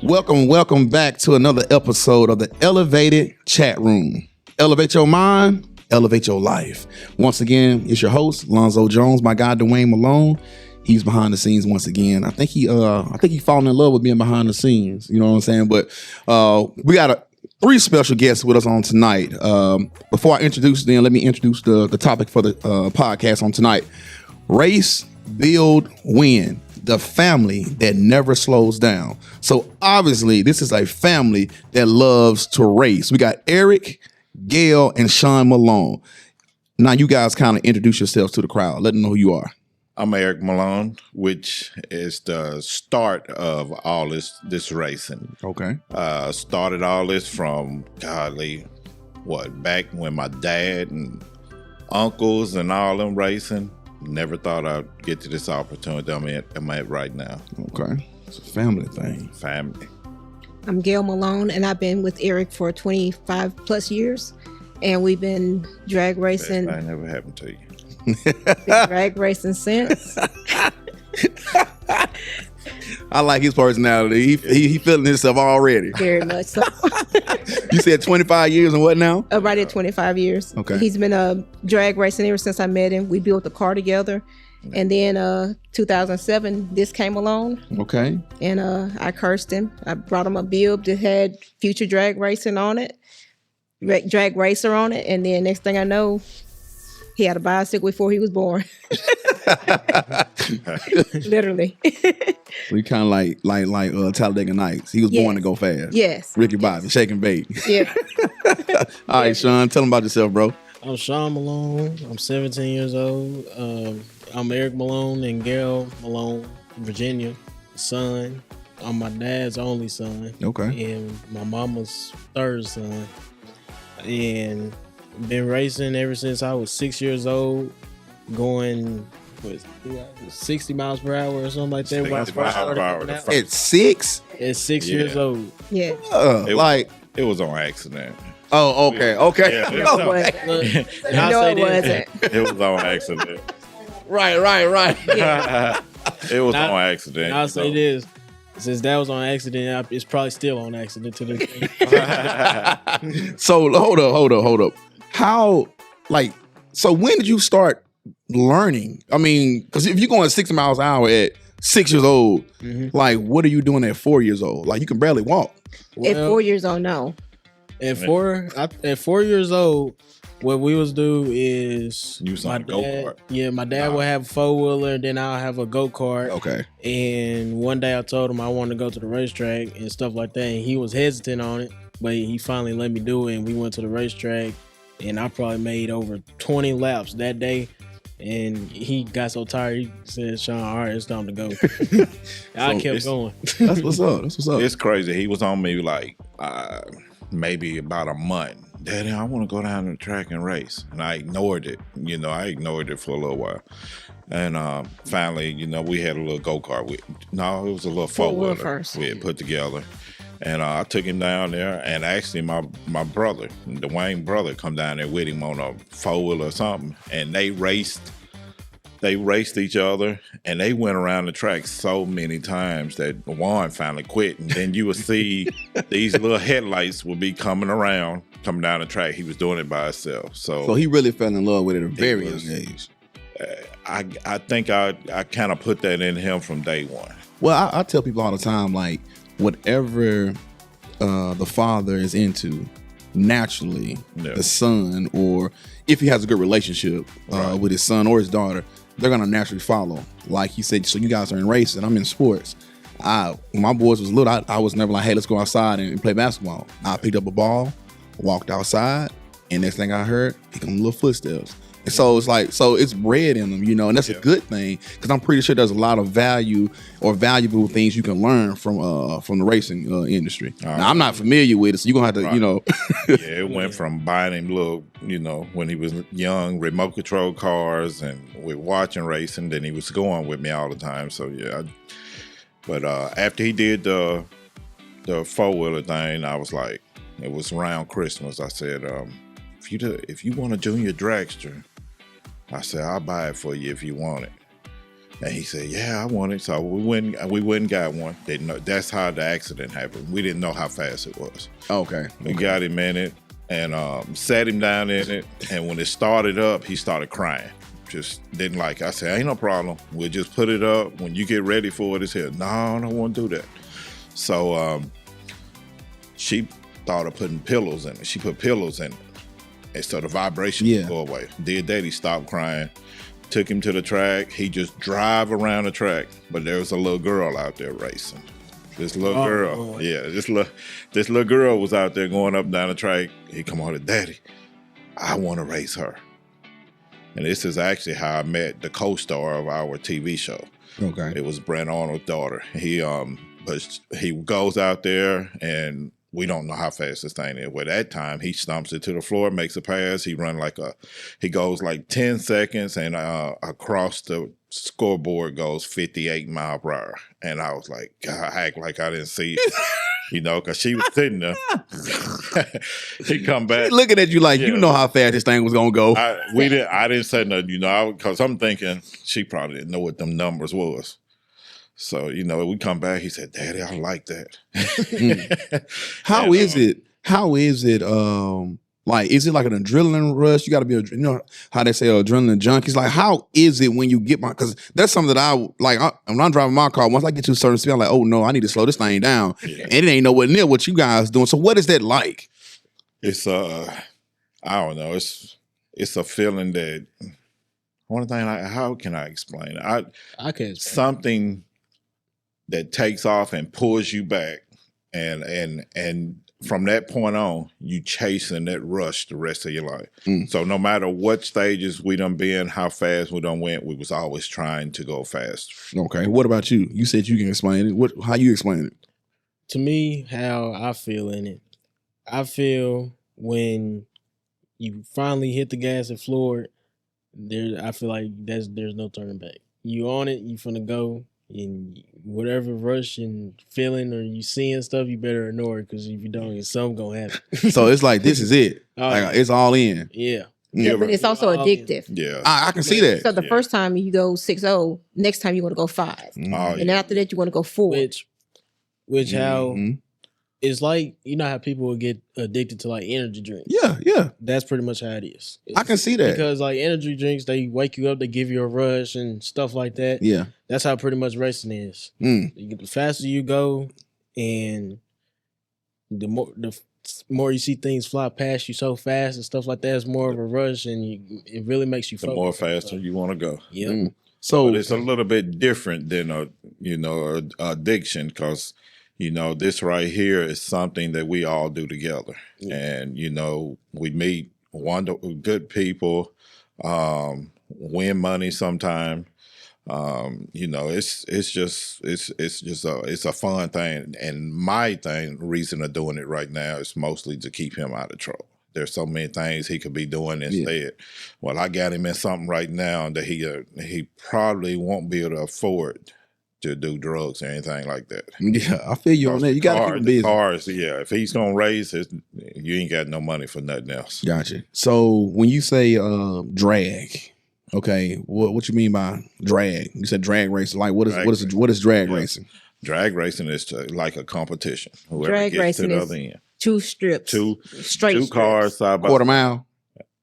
Welcome back to another episode of the Elevated Chat Room. Elevate your mind, elevate your life. Once again, it's your host, Lonzo Jones, my guy, Dwayne Malone. He's behind the scenes once again. I think he fallen in love with being behind the scenes. You know what I'm saying? But we got three special guests with us on tonight. Before I introduce them, let me introduce the topic for the podcast on tonight. Race, build, win. The family that never slows down. So obviously, this is a family that loves to race. We got Eric, Gale, and Shon Malone. Now, you guys kind of introduce yourselves to the crowd. Let them know who you are. I'm Eric Malone, which is the start of all this racing. Okay. Started all this from, back when my dad and uncles and all them racing. Never thought I'd get to this opportunity I'm at right now. Okay. It's a family thing. Family. I'm Gale Malone, and I've been with Eric for 25 plus years, and we've been drag racing. That never happened to you. Been drag racing since. I like his personality. He feeling himself already. Very much so. You said 25 years and what now? Right at 25 years. Okay. He's been drag racing ever since I met him. We built a car together. And then 2007, this came along. Okay. And I cursed him. I brought him a bib that had future drag racing on it, drag racer on it. And then next thing I know, he had a bicycle before he was born. Literally. We kind of like Talladega Nights. He was born to go fast. Yes. Ricky Bobby, shake and bake. Yeah. All right, Shon, tell them about yourself, bro. I'm Shon Malone. I'm 17 years old. I'm Eric Malone and Gale Malone, Virginia, son. I'm my dad's only son. Okay. And my mama's third son. And been racing ever since I was 6 years old, going with 60 miles per hour or something like that. When I first started out. At 6? At 6 years old. Yeah. It was on accident. Oh, okay. Yeah, No, it wasn't. It was on accident. Right. Yeah. It was on accident. I'll say this. Since that was on accident, it's probably still on accident to this day. So hold up. How, so when did you start learning? I mean, because if you're going 60 miles an hour at 6 years old, what are you doing at 4 years old? Like, you can barely walk. At 4 years old, no. At 4 years old, what we was do is you was on a go-kart. Yeah, my dad would have a 4-wheeler, then I'll have a go-kart. Okay. And one day I told him I wanted to go to the racetrack and stuff like that, and he was hesitant on it, but he finally let me do it, and we went to the racetrack, and I probably made over 20 laps that day. And he got so tired, he said, "Shon, all right, it's time to go." I kept going. That's what's up. It's crazy. He was on me maybe about a month. Daddy, I want to go down to the track and race. And I ignored it. I ignored it for a little while. And finally, we had a little go-kart. It was a little 4-wheeler we had put together. And I took him down there, and actually my brother, Dwayne brother, come down there with him on a 4-wheeler or something. And they raced each other, and they went around the track so many times that Juan finally quit. And then you would see these little headlights would be coming down the track. He was doing it by himself. So he really fell in love with it at a very young age. I think I kind of put that in him from day one. Well, I tell people all the time, whatever the father is into, naturally, the son, or if he has a good relationship with his son or his daughter, they're going to naturally follow. Like he said, so you guys are in racing, I'm in sports. When my boys was little, I was never like, hey, let's go outside and play basketball. I picked up a ball, walked outside, and next thing I heard, here come little footsteps. And so it's bred in them, and that's a good thing, because I'm pretty sure there's a lot of value or valuable things you can learn from the racing industry. Now, I'm not familiar with it, so you're going to have to, It went from buying him little, when he was young, remote control cars, and we're watching racing, then he was going with me all the time. So, yeah. But after he did the 4-wheeler thing, I was like, it was around Christmas, I said, if you want a junior dragster, I said, I'll buy it for you if you want it. And he said, yeah, I want it. So we went and got one. Didn't know. That's how the accident happened. We didn't know how fast it was. Okay. We got him in it and sat him down in it. And when it started up, he started crying. Just didn't like it. I said, ain't no problem. We'll just put it up. When you get ready for it, it's here. No, I don't want to do that. So she thought of putting pillows in it. She put pillows in it. And so the vibration would go away. Did that, he stopped crying. Took him to the track. He just drive around the track, but there was a little girl out there racing. This little girl, this little girl was out there going up and down the track. He come on to Daddy, I want to race her. And this is actually how I met the co-star of our TV show. Okay, it was Brent Arnold's daughter. He goes out there and we don't know how fast this thing is. Well, that time he stomps it to the floor, makes a pass. He goes like 10 seconds and across the scoreboard goes 58 miles per hour. And I was like, God, I act like I didn't see it, because she was sitting there. He come back. She looking at you like, you know how fast this thing was going to go. I didn't say nothing, because I'm thinking she probably didn't know what them numbers was. So, we come back, he said, Daddy, I like that. How is it? Like, is it like an adrenaline rush? You got to be, how they say adrenaline junkies. Like, how is it when you get because that's something that when I'm driving my car, once I get to a certain speed, I'm like, oh no, I need to slow this thing down. Yeah. And it ain't nowhere near what you guys doing. So what is that like? It's, I don't know. It's a feeling that, one thing, how can I explain it? I can explain something that takes off and pulls you back, and from that point on, you chasing that rush the rest of your life. So no matter what stages we done been, how fast we done went, we was always trying to go fast. Okay, what about you? You said you can explain it. How you explain it? To me, how I feel in it, I feel when you finally hit the gas and floor it, I feel like there's no turning back. You on it, you finna go. And whatever rush and feeling or you seeing stuff, you better ignore it, because if you don't, something gonna happen. So it's like, this is it. It's all in. Yeah. But it's also addictive. Yeah, I can see that. So the first time you go 6-0, next time you want to go 5, and after that you want to go 4. Which how it's like, how people will get addicted to like energy drinks. Yeah. That's pretty much how it is. I can see that. Because like energy drinks, they wake you up, they give you a rush and stuff like that. Yeah. That's how pretty much racing is. The faster you go and the more you see things fly past you so fast and stuff like that, it's more of a rush, and it really makes you focus. The more faster you want to go. Yeah. So it's a little bit different than addiction, because this right here is something that we all do together. And, we meet good people, win money sometime. It's a fun thing. And my reason of doing it right now is mostly to keep him out of trouble. There's so many things he could be doing instead. Yeah. Well, I got him in something right now that he probably won't be able to afford to do drugs or anything like that. Yeah, I feel you on that. You got to keep him busy. Cars, if he's going to raise it, you ain't got no money for nothing else. Gotcha. So when you say drag, okay, what you mean by drag? You said drag racing. Like what is drag racing? Drag racing is like a competition. Whoever drag gets racing to the is other end. 2 strips, straight two cars side by quarter mile.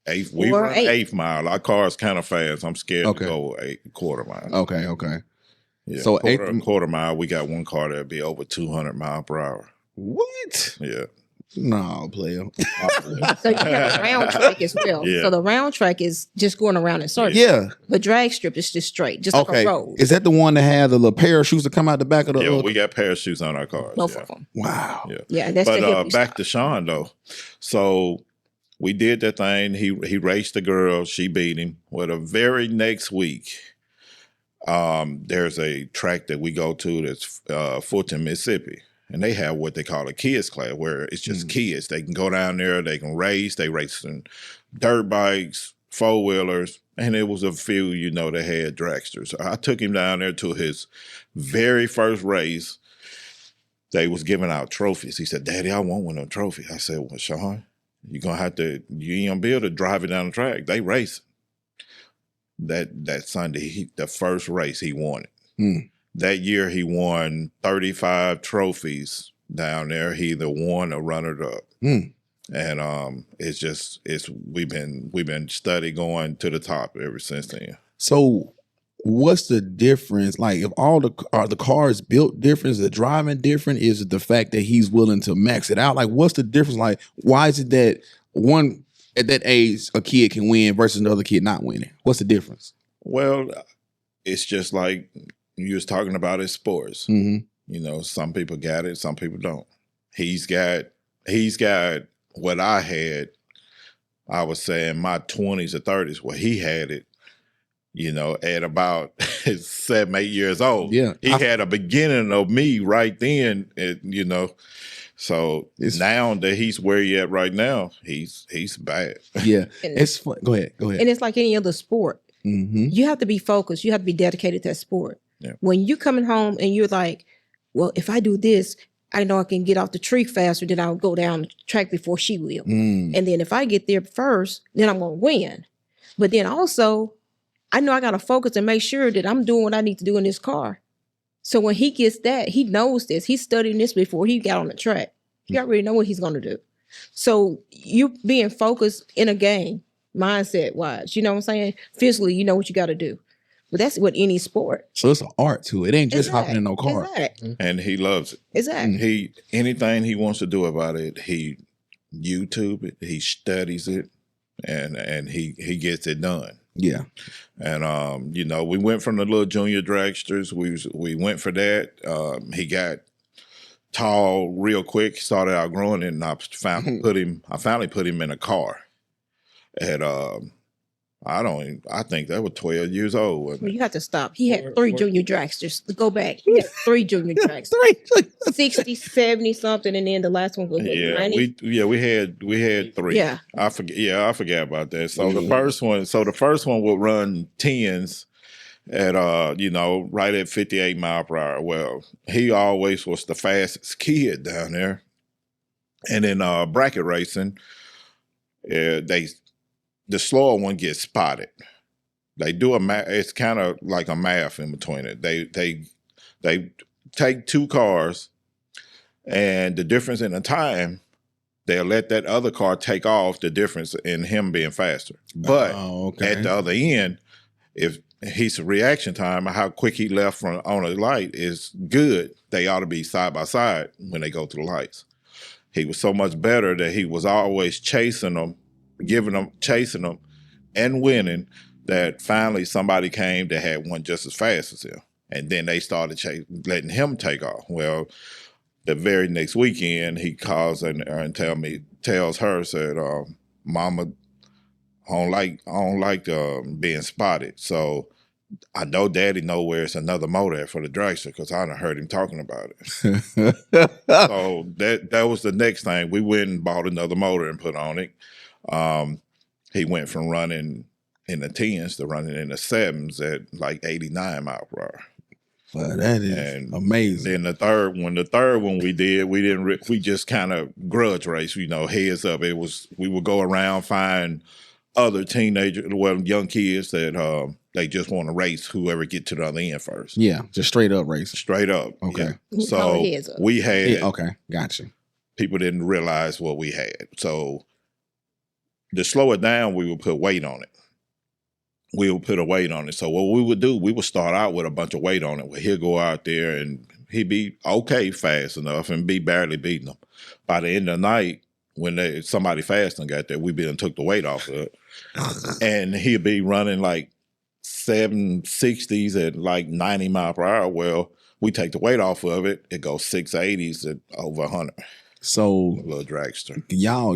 We run 8th mile. Our car's kind of fast. I'm scared to go quarter mile. Okay. Yeah, so quarter mile, we got one car that'd be over 200 miles per hour. What? Yeah. No, player. So you have a round track as well. Yeah. So the round track is just going around in circles. Yeah. The drag strip is just straight, just like a road. Is that the one that has the little parachutes that come out the back of the? Yeah, we got parachutes on our cars. Both of them. Wow. Yeah, that's but back to Shon though. So we did that thing. He raced the girl. She beat him. Well, the very next week, there's a track that we go to that's Fulton, Mississippi. And they have what they call a kids class, where it's just kids. They can go down there, they can race. They race in dirt bikes, 4-wheelers, and it was a few, that had dragsters. So I took him down there to his very first race. They was giving out trophies. He said, Daddy, I want one of them trophies. I said, well, Shon, you ain't gonna be able to drive it down the track. They race. that Sunday, the first race he won it. Mm. That year he won 35 trophies down there. He either won or runner up. Mm. And we've been steady going to the top ever since then. So what's the difference? Like, if are the cars built different? Is the driving different? Is it the fact that he's willing to max it out? Like, what's the difference? Like, why is it that one at that age a kid can win versus another kid not winning? What's the difference? Well, it's just like you was talking about in sports. Mm-hmm. You know, some people got it, some people don't. He's got what I had, I would say in my 20s or 30s, where he had it, you know, at about 7, 8 years old. Yeah. He had a beginning of me right then, you know. So now that he's where he at right now, he's bad. Yeah. And It's fun. Go ahead. And it's like any other sport. Mm-hmm. You have to be focused. You have to be dedicated to that sport. Yeah. When you coming home and you're like, well, if I do this, I know I can get off the tree faster than I'll go down the track before she will. Mm. And then if I get there first, then I'm going to win. But then also, I know I got to focus and make sure that I'm doing what I need to do in this car. So when he gets that, he knows this. He's studying this before he got on the track. He already know what he's going to do. So you being focused in a game, mindset wise, you know what I'm saying? Physically, you know what you got to do. But that's with any sport. So it's an art to it. It ain't just Exactly. hopping in no car. Exactly. And he loves it. Exactly. Anything he wants to do about it, he YouTube it, he studies it, and he gets it done. Yeah. And you know, we went from the little junior dragsters. We went for that. He got tall real quick. Started outgrowing it, and I finally put him in a car. At I think that was 12 years old. Wasn't Well, it? you have to stop. He had 3 junior dragsters. Go back. He had 3 junior dragsters. 60, 70 something, and then the last one was what, 90? we had 3. Yeah. I forgot about that. So the first one would run 10s at you know, right at 58 mile per hour. Well, he always was the fastest kid down there. And in bracket racing, the slower one gets spotted. They do it's kind of like a math in between it. They take 2 cars, and the difference in the time, they'll let that other car take off the difference in him being faster. But at the other end, if his reaction time, how quick he left from on a light is good, they ought to be side by side when they go through the lights. He was so much better that he was always chasing them, chasing them, and winning, that finally somebody came that had one just as fast as him. And then they started letting him take off. Well, the very next weekend, he calls and tells her, said, Mama, I don't like being spotted. So I know Daddy know where it's another motor at for the dragster, because I done heard him talking about it. So that was the next thing. We went and bought another motor and put on it. He went from running in the 10s to running in the 7s at like 89 mile per hour. Well, that is amazing. Then the third one we just kind of grudge race, you know, heads up. We would go around, find other young kids that they just want to race whoever get to the other end first. Yeah, just straight up race. Straight up. Okay. Yeah. So we had. Yeah, okay, gotcha. People didn't realize what we had. So to slow it down, we would put weight on it. We would put a weight on it. So what we would do, we would start out with a bunch of weight on it. Where he'll go out there and he'd be okay fast enough and be barely beating them. By the end of the night, when somebody fast and got there, we been and took the weight off of it. And he'd be running like 760s at like 90 mile per hour. Well, we take the weight off of it, it goes 680s at over 100. So little dragster. Y'all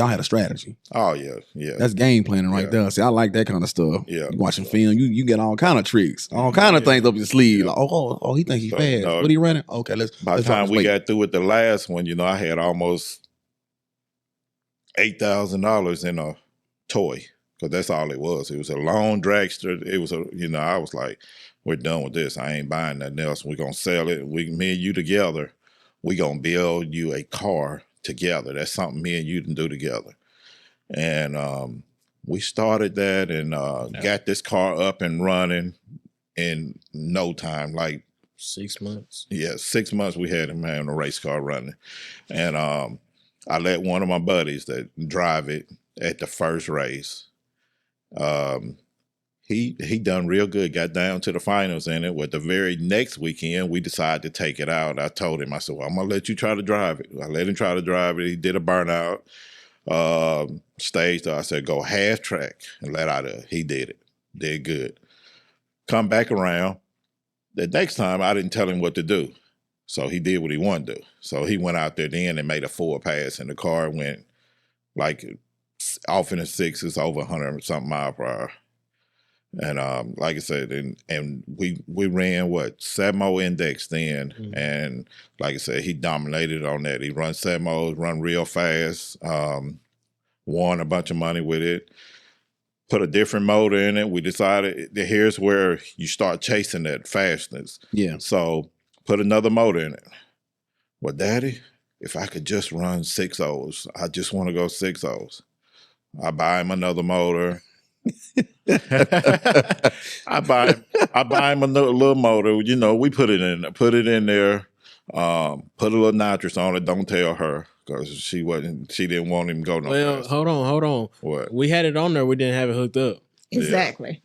had a strategy. Oh yeah. That's game planning right there. See, I like that kind of stuff. Yeah. You watching film, you get all kind of tricks, all kind of things up your sleeve. Yeah. Like, he thinks he's fast. No. What he running? Okay, By the time we got through with the last one, you know, I had almost $8,000 in a toy, because that's all it was. It was a long dragster. It was I was like, we're done with this. I ain't buying nothing else. We're gonna sell it. Me and you together. We're going to build you a car together. That's something me and you can do together. And we started that and got this car up and running in no time. Like 6 months. Yeah, 6 months we had him having a race car running. And I let one of my buddies that drive it at the first race. He done real good, got down to the finals in it. With the very next weekend, we decided to take it out. I told him, I said, well, I'm going to let you try to drive it. I let him try to drive it. He did a burnout. Stage, I said, go half track and let out of it. He did it. Did good. Come back around. The next time, I didn't tell him what to do. So he did what he wanted to do. So he went out there then and made a full pass, and the car went like off in the sixes, over 100 something mile per hour. And like I said, and we ran 7-0 index then, and like I said, he dominated on that. He run 7-0, run real fast, won a bunch of money with it. Put a different motor in it. We decided that here's where you start chasing that fastness. Yeah. So put another motor in it. Well, Daddy, if I could just run 6.0s, I just want to go 6.0s. I buy him another motor. I buy him a little motor. You know, we put it in there, put a little nitrous on it. Don't tell her. Because she didn't want him to go no Well, faster. hold on. What? We had it on there. We didn't have it hooked up. Exactly.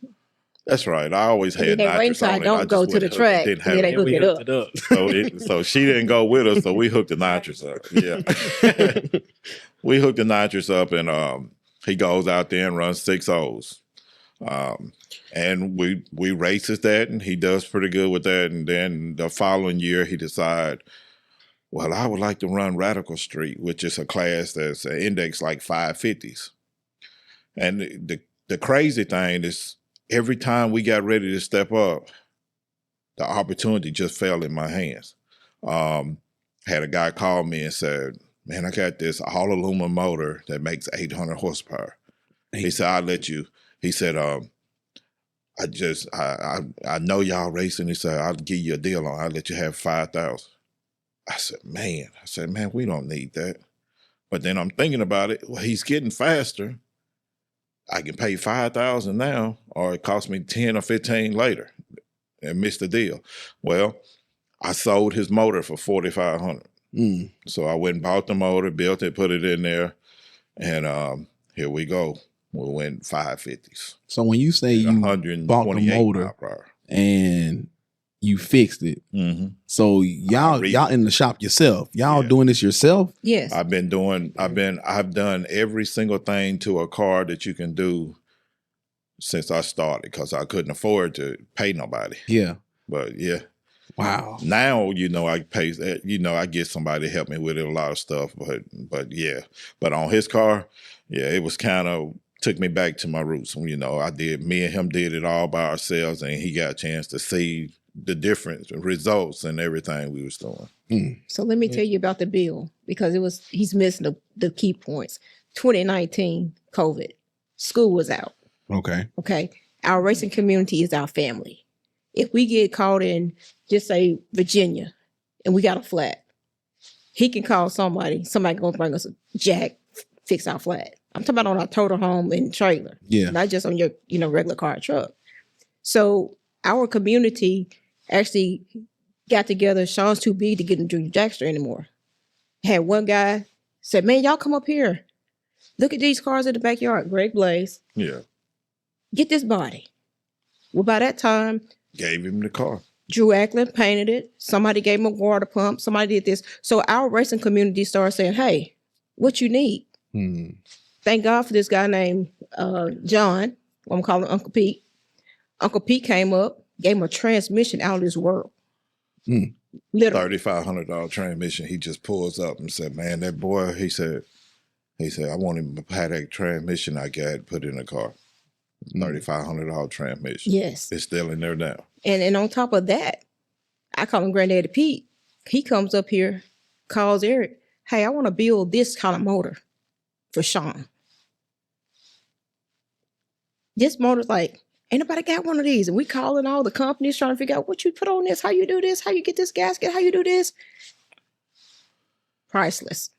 That's right. I always had And then nitrous race on I it. don't I go just to the wouldn't track, didn't and then have they it. hook we it hooked up. it up. So she didn't go with us, so we hooked the nitrous up. Yeah. We hooked the nitrous up, and he goes out there and runs 6.0s. And we races that, and he does pretty good with that. And then the following year, he decided, well, I would like to run Radical Street, which is a class that's an index like 550s. And the crazy thing is, every time we got ready to step up, the opportunity just fell in my hands. Had a guy call me and said, man, I got this all aluminum motor that makes 800 horsepower. He said, I'll let you. He said, I know y'all racing. He said, I'll give you a deal on it. I'll let you have 5,000. I said, man, we don't need that. But then I'm thinking about it. Well, he's getting faster. I can pay 5,000 now, or it costs me 10 or 15 later and miss the deal. Well, I sold his motor for 4,500. So I went and bought the motor, built it, put it in there, and here we go. We went 550s. So when you say you bought the motor and you fixed it, so y'all in the shop yourself, y'all doing this yourself? Yes. I've done every single thing to a car that you can do since I started, because I couldn't afford to pay nobody. Yeah. But yeah. Wow. Now, I pay, I get somebody to help me with it, a lot of stuff, but yeah. But on his car, yeah, it was kind of, took me back to my roots. Me and him did it all by ourselves, and he got a chance to see the different results and everything we was doing. So let me tell you about the bill, because he's missing the key points. 2019, COVID, school was out. Okay. Our racing community is our family. If we get caught in, just say, Virginia, and we got a flat, he can call somebody gonna bring us a jack, fix our flat. I'm talking about on our total home and trailer. Yeah. Not just on your, regular car or truck. So our community actually got together. Shon's too big to get in Junior Jackster anymore. Had one guy said, man, y'all come up here. Look at these cars in the backyard. Greg Blaze. Yeah. Get this body. Well, by that time, gave him the car. Drew Ackland painted it. Somebody gave him a water pump. Somebody did this. So our racing community started saying, hey, what you need? Thank God for this guy named John. I'm calling Uncle Pete. Uncle Pete came up, gave him a transmission out of this world. Literally. $3,500 transmission. He just pulls up and said, man, that boy, he said, I want him to buy that transmission I got put in the car. $3,500 transmission. Yes. It's still in there now. And on top of that, I call him Granddaddy Pete. He comes up here, calls Eric, hey, I want to build this kind of motor for Shon. This motor's like, ain't nobody got one of these. And we calling all the companies trying to figure out what you put on this, how you do this, how you get this gasket, how you do this. Priceless.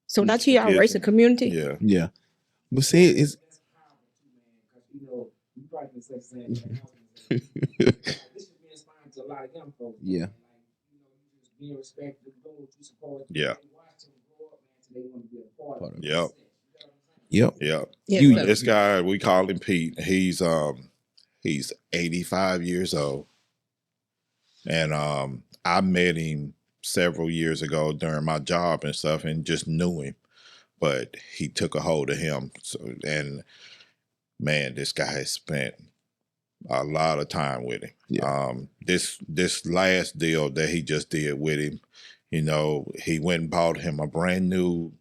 So now to our racing community. Yeah. Yeah. But see, Yeah. Yeah. Yep. Yep. Yep. Yes, You- sir. This guy, we call him Pete. He's 85 years old. And I met him several years ago during my job and stuff and just knew him. But he took a hold of him. So, and man, this guy has spent a lot of time with him. Yeah. This last deal that he just did with him, you know, he went and bought him a brand new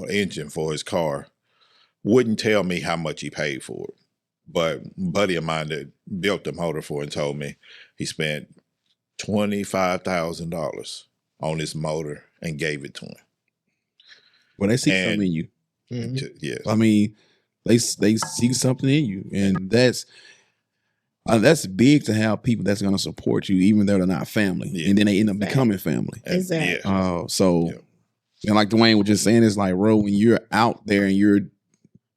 engine for his car. Wouldn't tell me how much he paid for it. But a buddy of mine that built the motor for it told me he spent $25,000 on his motor and gave it to him. Well, they see And- something in you. Mhm. Yes. I mean, they see something in you, and that's big to have people that's going to support you, even though they're not family, Yeah. and then they end up becoming family. And- Exactly. yeah. So, Yeah. and like Dwayne was just saying, it's like, bro, when you're out there and you're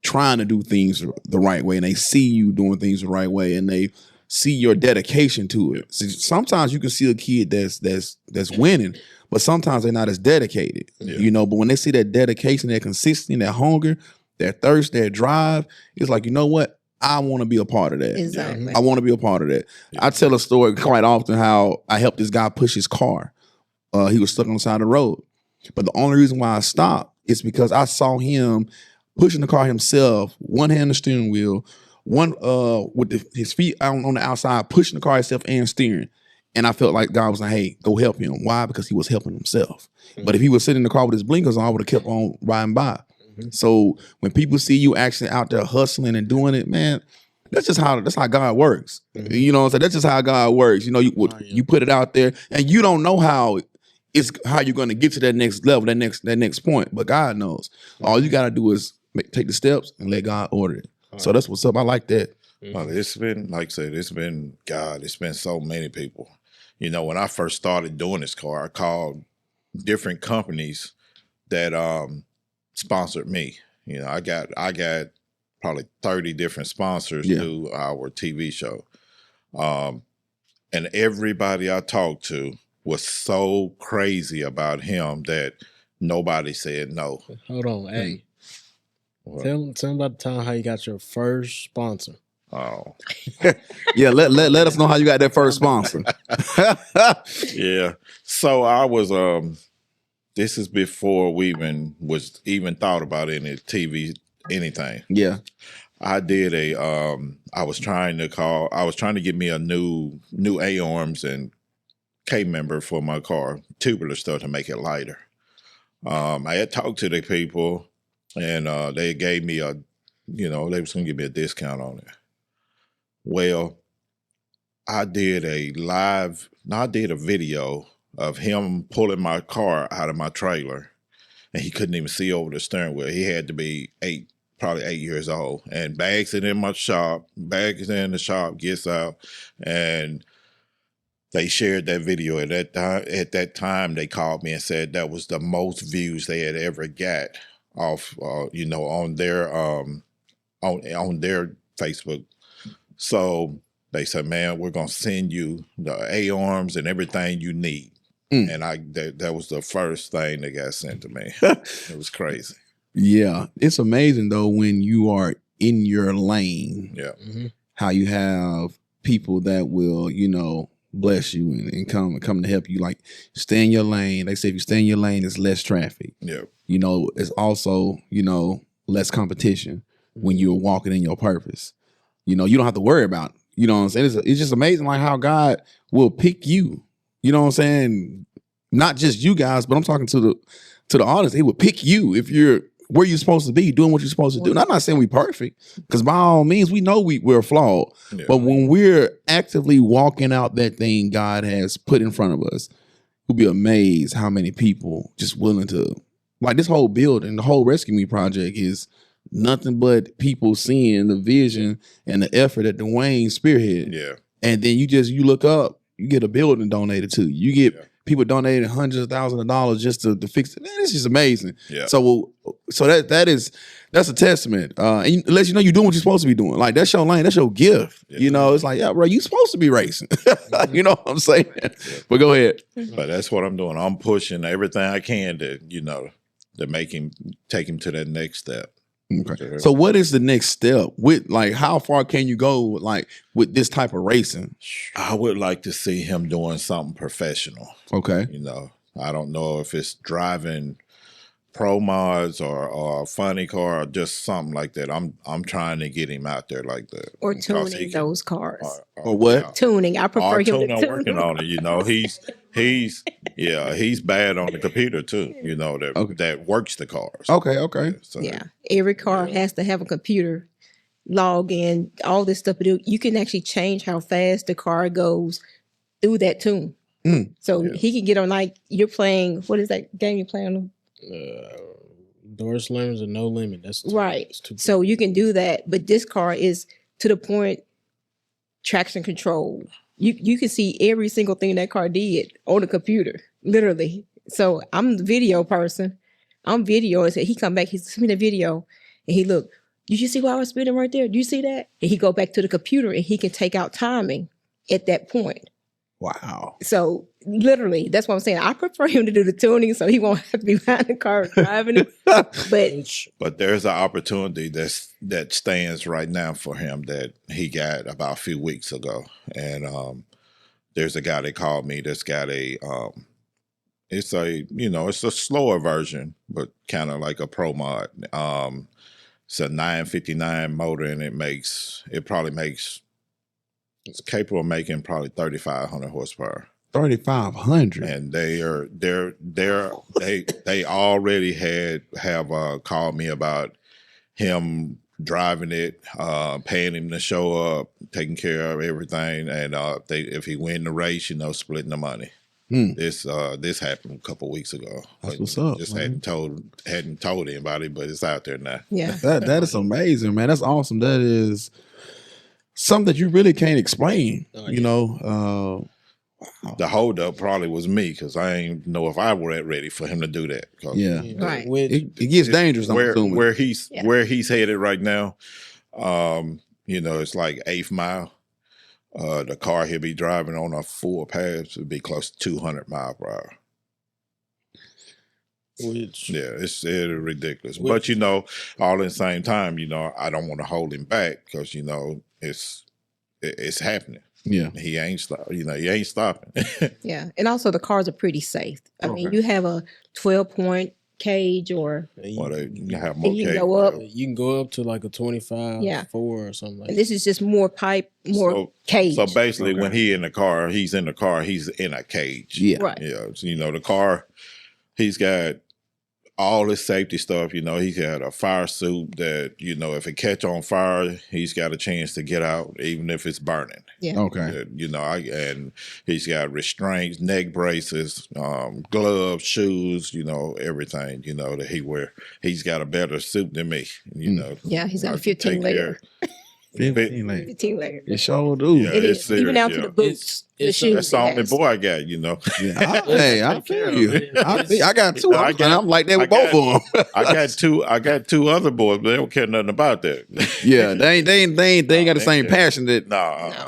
trying to do things the right way, and they see you doing things the right way, and they see your dedication to it. So sometimes you can see a kid that's winning, but sometimes they're not as dedicated, Yeah. you know. But when they see that dedication, that consistency, that hunger, that thirst, that drive, it's like, you know what? I want to be a part of that. Exactly. I want to be a part of that. Yeah. I tell a story quite often how I helped this guy push his car. He was stuck on the side of the road. But the only reason why I stopped is because I saw him pushing the car himself, one hand on the steering wheel, one with his feet out on the outside, pushing the car himself and steering. And I felt like God was like, hey, go help him. Why? Because he was helping himself. But if he was sitting in the car with his blinkers on, I would have kept on riding by. So when people see you actually out there hustling and doing it, man, that's how God works. You know what I'm saying? That's just how God works. You know, you put it out there, and you don't know how you're going to get to that next level, that next point. But God knows. All you got to do is take the steps and let God order it. So that's what's up. I like that. Well, it's been, like I said, it's been so many people. You know, when I first started doing this car, I called different companies that sponsored me. You know, I got probably 30 different sponsors through our TV show. And everybody I talked to was so crazy about him that nobody said no. Hold on, hey. Well, Tell them about the time how you got your first sponsor. oh, Yeah, let us know how you got that first sponsor. yeah. So I was this is before we even thought about any TV anything. Yeah. I did I was trying to get me a new A-arms and K-member for my car, tubular stuff to make it lighter. I had talked to the people and they gave me they was gonna give me a discount on it. Well, I did a video of him pulling my car out of my trailer, and he couldn't even see over the steering wheel. He had to be probably 8 years old, and bags it in the shop, gets out, and they shared that video. At that time, they called me and said that was the most views they had ever got off, on their on their Facebook. So they said, "Man, we're gonna send you the A-arms and everything you need." And that was the first thing that got sent to me. It was crazy. Yeah. It's amazing though when you are in your lane. Yeah. How you have people that will, bless you and come to help you. Like, stay in your lane. They say if you stay in your lane, there's less traffic. Yeah. It's also, less competition when you're walking in your purpose. You don't have to worry about it. You know what I'm saying? It's just amazing like how God will pick you. You know what I'm saying? Not just you guys, but I'm talking to the audience. He will pick you if you're where you're supposed to be, doing what you're supposed to do. And I'm not saying we're perfect, because by all means, we know we're flawed. Yeah. But when we're actively walking out that thing God has put in front of us, you'll be amazed how many people just willing to, like, this whole building, the whole Rescue Me project is nothing but people seeing the vision and the effort that Dwayne spearhead. Yeah. And then you look up, you get a building donated to you. You get people donated hundreds of thousands of dollars just to fix it. Man, it's just amazing. Yeah. So that's a testament. And it lets you know you're doing what you're supposed to be doing. Like that's your lane, that's your gift. Yeah. You know, it's like, yeah, bro, you supposed to be racing. You know what I'm saying? But go ahead. But that's what I'm doing. I'm pushing everything I can to, to take him to that next step. Okay. So what is the next step? With like how far can you go with this type of racing? I would like to see him doing something professional. Okay. I don't know if it's driving pro mods or a funny car or just something like that. I'm trying to get him out there like that. Or tuning those cars. Or what? Yeah. Tuning. I prefer him to tuning. I'm tune. working on it. He's bad on the computer too. That works the cars. Okay. So Yeah. Every car has to have a computer log in, all this stuff. But you can actually change how fast the car goes through that tune. So he can get on, like, you're playing, what is that game you're playing on? Door slammers and no limit. That's Right. So you can do that. But this car is to the point, traction control. You can see every single thing that car did on the computer, literally. So I'm the video person. I'm videoing. So he come back, he sent me the video, and he look, did you see why I was spinning right there? Do you see that? And he go back to the computer and he can take out timing at that point. Wow. So literally, that's what I'm saying. I prefer him to do the tuning so he won't have to be behind the car driving it. But there's an opportunity that stands right now for him that he got about a few weeks ago. And there's a guy that called me that's got it's a slower version, but kind of like a pro mod. It's a 959 motor, and it's capable of making probably 3,500 horsepower. 3,500. And they already have called me about him driving it, paying him to show up, taking care of everything, and if he win the race, splitting the money. This happened a couple weeks ago. That's what's up. Just hadn't told anybody, but it's out there now. Yeah, that is amazing, man. That's awesome. That is something that you really can't explain. Wow. The holdup probably was me because I ain't know if I were ready for him to do that. Yeah, right. It gets dangerous. Where he's headed right now, it's like 8th mile. The car he'll be driving on a full pass would be close to 200 miles per hour. It's ridiculous. But all at the same time, I don't want to hold him back because it's happening. Yeah, he ain't stopping. Yeah, and also the cars are pretty safe. I mean, you have a 12-point cage, or you have more you cage. can go up. You can go up to like a 25, 4 or something like that. And this is just more pipe, more cage. So basically, when he's in the car, he's in a cage. Yeah, right. Yeah, the car, he's got all his safety stuff. He's got a fire suit that, if it catch on fire, he's got a chance to get out, even if it's burning. Yeah. Okay. And he's got restraints, neck braces, gloves, shoes, everything, that he wear. He's got a better suit than me, Yeah, he's got a 15 layer. 15 layer. 15 layer. It sure do. Yeah, It is. serious, Even down to the boots. The shoes. That's the only boy I got, Yeah, I feel you. I got two. I'm like that with both of them. I got two other boys, but they don't care nothing about that. Yeah, they ain't got the same passion that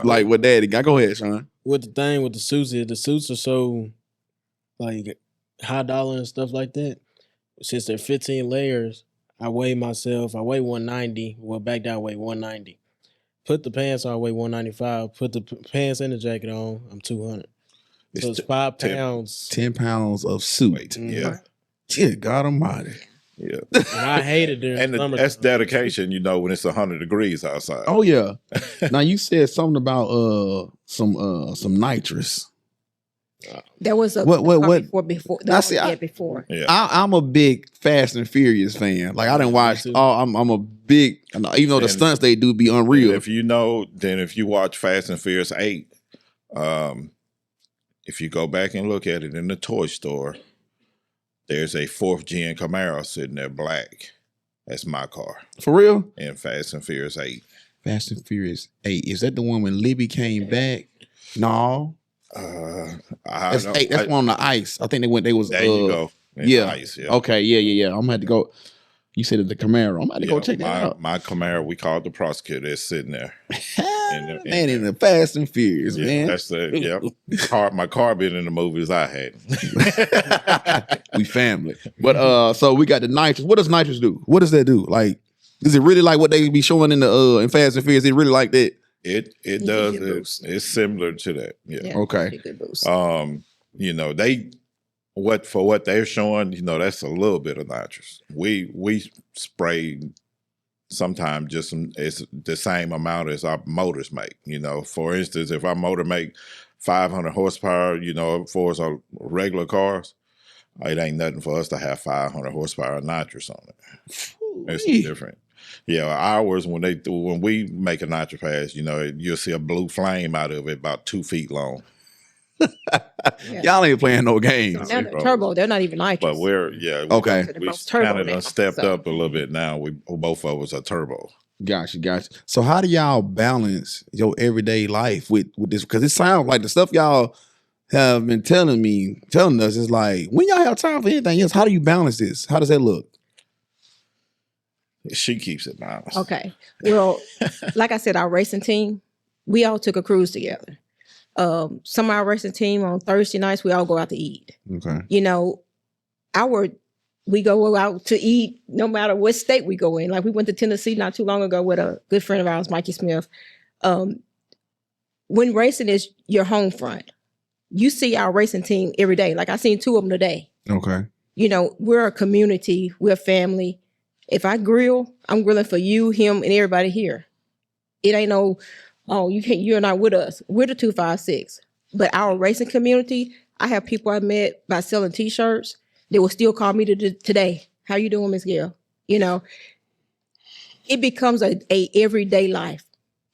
like what daddy got. Go ahead, Shon. With the thing with the suits is the suits are so like high dollar and stuff like that. Since they're 15 layers, I weigh 190. Well, back down, I weigh 190. Put the pants on, I weigh 195. Put the pants and the jacket on, I'm 200. So it's 5 pounds. 10 pounds of suit. Yeah. Dear God Almighty. Yeah. And I hate it during and summer. That's dedication, when it's 100 degrees outside. Oh yeah. Now you said something about some nitrous. There was a what before. I see. Before. Yeah. I'm a big Fast and Furious fan. Like I didn't watch. I'm a big. Even though the stunts they do be unreal. If you watch Fast and Furious 8, if you go back and look at it in the toy store, there's a 4th gen Camaro sitting there black. That's my car. For real? In Fast and Furious 8. Fast and Furious 8. Is that the one when Libby came back? No. That's one on the ice. I think they was. There you go. It's Yeah. ice, yeah. Okay. Yeah. I'm gonna have to go. You said it's the Camaro. I'm about to go check that out. My Camaro, we called the prosecutor. It's sitting there. Man, in the Fast and Furious, man. That's the my car been in the movies I had. We family. But so we got the nitrous. What does nitrous do? What does that do? Like, is it really like what they be showing in Fast and Furious? Is it really like that? It does. It's similar to that. Yeah. Okay. You know, what they're showing, you know, that's a little bit of nitrous. We spray sometimes it's the same amount as our motors make. You know, for instance, if our motor make 500 horsepower, you know, for us our regular cars, it ain't nothing for us to have 500 horsepower of nitrous on it. It's different. Yeah, ours when we make a nitrous pass, you know, you'll see a blue flame out of it about 2 feet long. Y'all ain't playing no games. Now they're turbo, they're not even nitrous. But we're okay. We kind of stepped up a little bit now. We both of us are turbo. Gotcha. So how do y'all balance your everyday life with this? Because it sounds like the stuff y'all have been telling us is like, when y'all have time for anything else, how do you balance this? How does that look? She keeps it balanced. Okay. Well, like I said, our racing team, we all took a cruise together. Some of our racing team on Thursday nights, we all go out to eat. Okay. You know, we go out to eat no matter what state we go in. Like we went to Tennessee not too long ago with a good friend of ours, Mikey Smith. When racing is your home front, you see our racing team every day. Like I seen 2 of them today. Okay. You know, we're a community, we're a family. If I grill, I'm grilling for you, him, and everybody here. It ain't no, oh, you're not with us. We're the 256. But our racing community, I have people I met by selling T-shirts. They will still call me today. How you doing, Miss Gale? You know, it becomes a everyday life.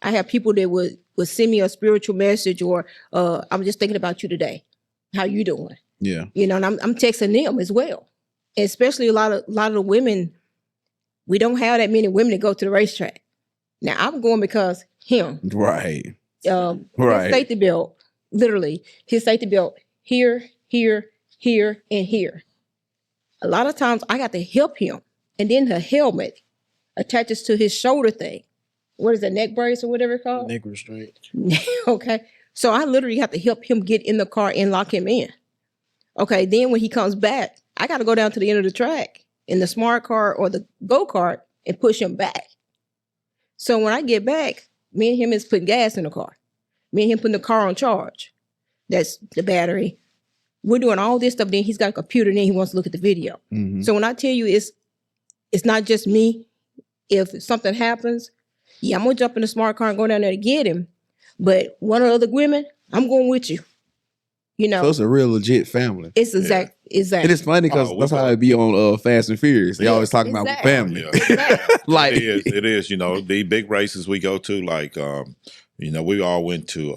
I have people that would send me a spiritual message or I'm just thinking about you today. How you doing? Yeah. You know, and I'm texting them as well. And especially a lot of the women. We don't have that many women that go to the racetrack. Now I'm going because him. Right. His safety belt, literally, his safety belt here, here, here, and here. A lot of times I got to help him. And then the helmet attaches to his shoulder thing. What is that, neck brace or whatever it's called? Neck restraint. Okay. So I literally have to help him get in the car and lock him in. Okay. Then when he comes back, I got to go down to the end of the track in the smart car or the go-kart and push him back. So when I get back, me and him is putting gas in the car. Me and him putting the car on charge. That's the battery. We're doing all this stuff. Then he's got a computer and then he wants to look at the video. Mm-hmm. So when I tell you it's not just me. If something happens, yeah, I'm going to jump in the smart car and go down there to get him. But one of the other women, I'm going with you. You know, so it's a real legit family. It's exact. And it's funny because that's how it be on Fast and Furious. They always talking about family. Yeah. Like it is. You know, the big races we go to, like, you know, we all went to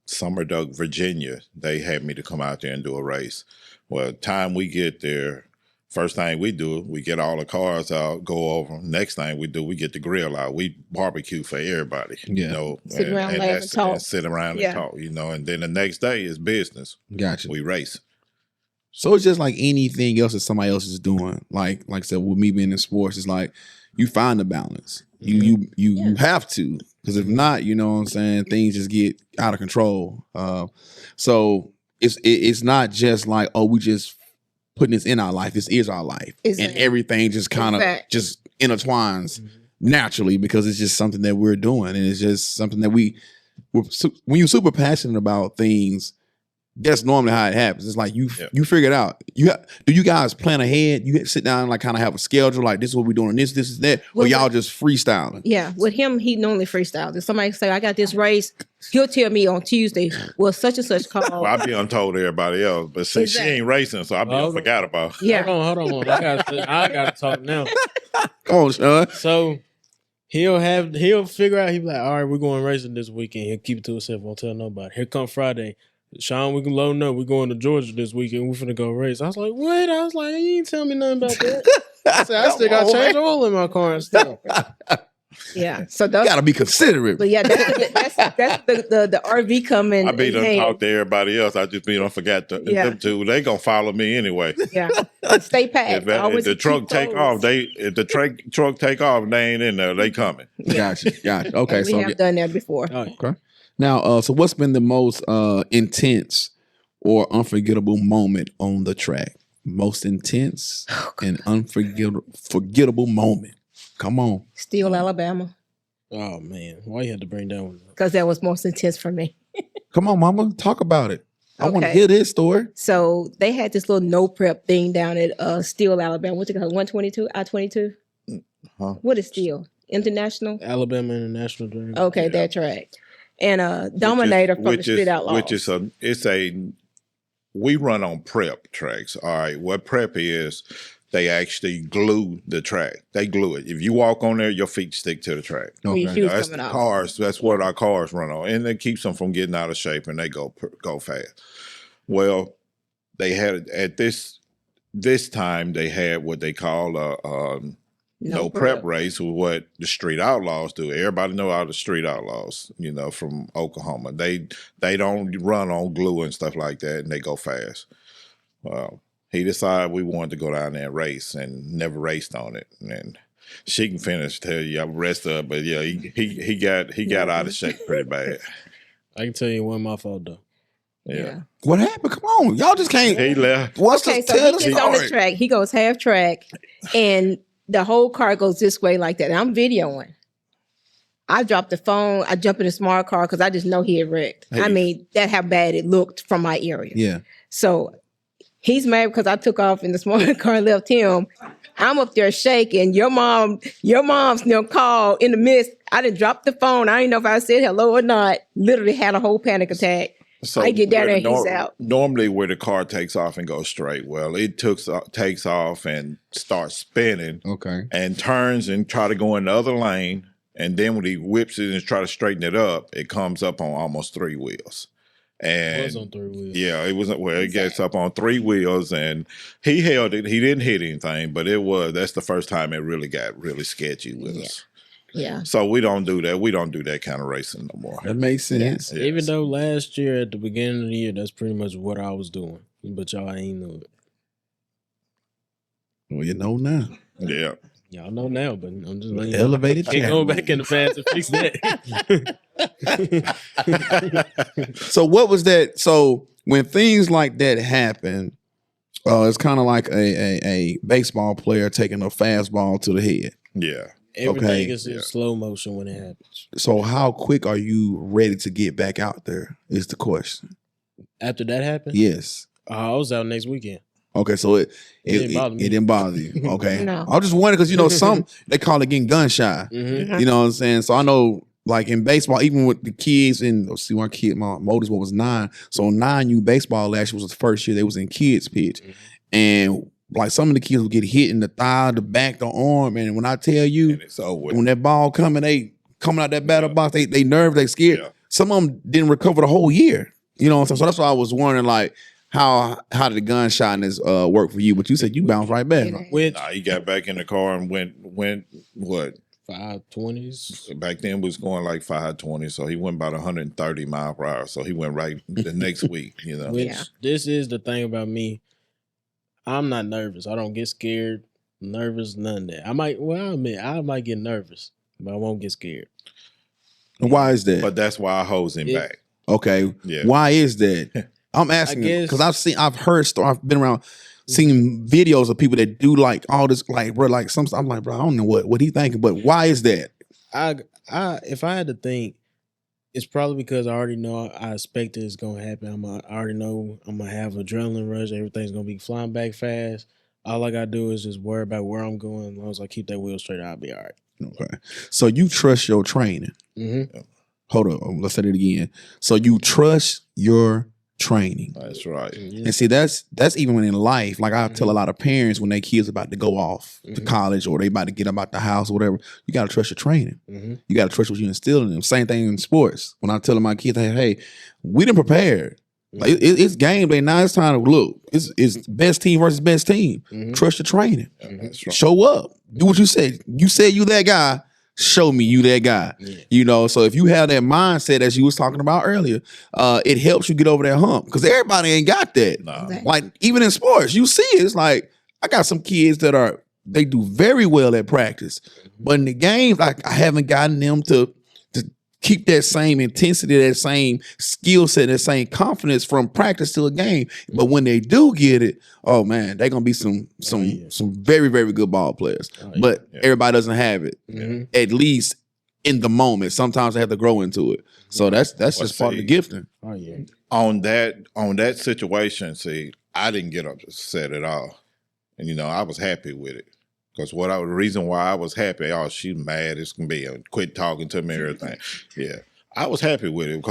Summerduck, Virginia. They had me to come out there and do a race. Well, time we get there, first thing we do, we get all the cars out, go over. Next thing we do, we get the grill out. We barbecue for everybody. You know, sit around and talk. Sit around and talk. You know, and then the next day is business. Gotcha. We race. So it's just like anything else that somebody else is doing. Like I said, with me being in sports, it's like you find the balance. You have to, because if not, you know what I'm saying, things just get out of control. So it's not just like, oh, we just putting this in our life. This is our life. And everything just kind of just intertwines naturally because it's just something that we're doing. And it's just something that when you're super passionate about things, that's normally how it happens. It's like you figure it out. Do you guys plan ahead? You sit down and like kind of have a schedule, like this is what we're doing, this is that, or y'all just freestyling? Yeah, with him, he normally freestyles. If somebody say, I got this race, he'll tell me on Tuesday, well, such and such call. Well, I be untold everybody else, but since she ain't racing, so I forgot about her. Yeah. Hold on. I got to talk now. Come on, Shon. So he'll figure out, he'll be like, all right, we're going racing this weekend. He'll keep it to himself, won't tell nobody. Here come Friday. Shon, we can load up. We're going to Georgia this weekend. We're finna go race. I was like, what? I was like, you ain't tell me nothing about that. I said, I still got to change oil in my car and stuff. Yeah. So You those, gotta be considerate. but yeah, that's the RV coming. I be done in talk to everybody else. I just be done forgot to Yeah. them two. They gonna follow me anyway. Yeah. Stay packed. If Always the keep truck take clothes. off, if the truck take off, they ain't in there. They coming. Gotcha. Okay, And we so have done that before. Oh, yeah. okay. Now, so what's been the most intense or unforgettable moment on the track? Most intense and unforgettable moment. Come on. Still Alabama, Oh man, why you had to bring that one up? because that was most intense for me. Come on, mama. Talk about it. I want to Okay. hear this story. So they had this little no prep thing down at Steel, Alabama. What's it called? 122, I-22. Huh? What is Steel? International. Alabama International Dream. Okay, Yeah. that track. And Dominator from the Street Outlaws. Which is we run on prep tracks. All right. What prep is, they actually glue the track. They glue it. If you walk on there, your feet stick to the track. When your Okay. shoes That's coming the off. cars. That's what our cars run on, and it keeps them from getting out of shape, and they go fast. Well, they had at this time they had what they call a no prep race, with what the Street Outlaws do. Everybody know all the Street Outlaws, from Oklahoma. They don't run on glue and stuff like that, and they go fast. Well, he decided we wanted to go down there and race, and never raced on it. And she can finish, tell you the rest of it, but yeah, he got out of shape pretty bad. I can tell you it wasn't my fault though. Yeah. What happened? Come on. Y'all just can't. He left. What's Okay, the so tell he the gets on the story? track. He goes half track, and the whole car goes this way like that. And I'm videoing. I dropped the phone. I jump in a smart car because I just know he had wrecked. I Hey. mean, that's how bad it looked from my area. Yeah. So he's mad because I took off in the smart car and left him. I'm up there shaking. Your mom's call in the midst. I didn't drop the phone. I didn't know if I said hello or not. Literally had a whole panic attack. So I get down there and where he's out. Normally, where the car takes off and goes straight, well, it takes off and starts spinning Okay. and turns and try to go in the other lane. And then when he whips it and try to straighten it up, it comes up on almost 3 wheels. It And was on 3 wheels. yeah, it wasn't. Well, it gets up on 3 wheels, and he held it. He didn't hit anything, but that's the first time it really got really sketchy with Yeah. us. Yeah. So we don't do that. We don't do that kind of racing no more. That makes sense. Yeah. Even though last year at the beginning of the year, that's pretty much what I was doing, but y'all ain't know it. Well, you know now. Yeah. Y'all know now, but I'm just letting you know. Elevated Can't chat go room. back in the past and fix that. So what was that? So when things like that happen, it's kind of like a baseball player taking a fastball to the head. Yeah. Everything Okay. is in Yeah. slow motion when it happens. So how quick are you ready to get back out there is the question. After that happened, Yes. I was out next weekend. Okay, so it didn't bother me. It didn't bother you. Okay. No. I was just wondering because some they call it getting gun shy. Mm-hmm. You know what I'm saying? So I know like in baseball, even with the kids see my oldest one was 9. So 9U baseball last year was the first year they was in kids pitch. Mhm. And like some of the kids would get hit in the thigh, the back, the arm. And when I tell you, And it's over. when that ball they coming out that battle box, they nerve, they scared. Yeah. Some of them didn't recover the whole year. You know what I'm saying? So that's why I was wondering like how did the gunshotness work for you? But you said you bounced right back. Yeah. Which He got back in the car and went what? 520s. Back then was going like 520, so he went about 130 mile per hour. So he went right the next week, Which Yeah. this is the thing about me. I'm not nervous. I don't get scared, nervous, none of that. I might get nervous, but I won't get scared. And why is that? But that's why I holds him It- back. Okay. Yeah. Why is that? I'm asking guess- because I've heard stories. I've been around, seen videos of people that do like all this, like bro, like some. I'm like, bro, I don't know what he thinking, but why is that? I if I had to think, it's probably because I already know I expect it's gonna happen. I already know I'm gonna have adrenaline rush. Everything's gonna be flying back fast. All I gotta do is just worry about where I'm going. As long as I keep that wheel straight, I'll be all right. Okay, so you trust your training. Mm-hmm. Hold on, let's say it again. So you trust your training. That's right. And see, that's even when in life, like I tell a lot of parents when their kids about to go off to Mhm. college or they about to get up out the house or whatever, you got to trust your training. Mm-hmm. You got to trust what you instill in them. Same thing in sports. When I'm telling my kids, hey, we didn't prepare. Like it's game day now. It's time to look. It's best team versus best team. Mhm. Trust your training. That's right. Show up. Do what you said. You said you that guy. show me you that guy. Yeah. You know, so if you have that mindset as you was talking about earlier, it helps you get over that hump because everybody ain't got that. No. Exactly. Like even in sports, you see it. It's like I got some kids that they do very well at practice, but in the games, like I haven't gotten them to keep that same intensity, that same skill set, that same confidence from practice to a game. But when they do get it, oh man, they're gonna be some very, very good ball players. But everybody doesn't have it, at least in the moment. Sometimes they have to grow into it. So that's just part of the gifting. Oh yeah. On that situation, see, I didn't get upset at all. And you know, I was happy with it. Because the reason why I was happy, she's mad, it's gonna be quit talking to me and everything. Yeah. I was happy with it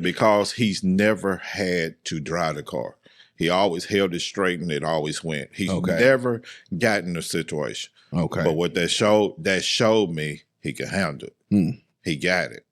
because he's never had to drive the car. He always held it straight and it always went. He's never gotten a situation. Okay. But what that showed me he could handle it. He got it.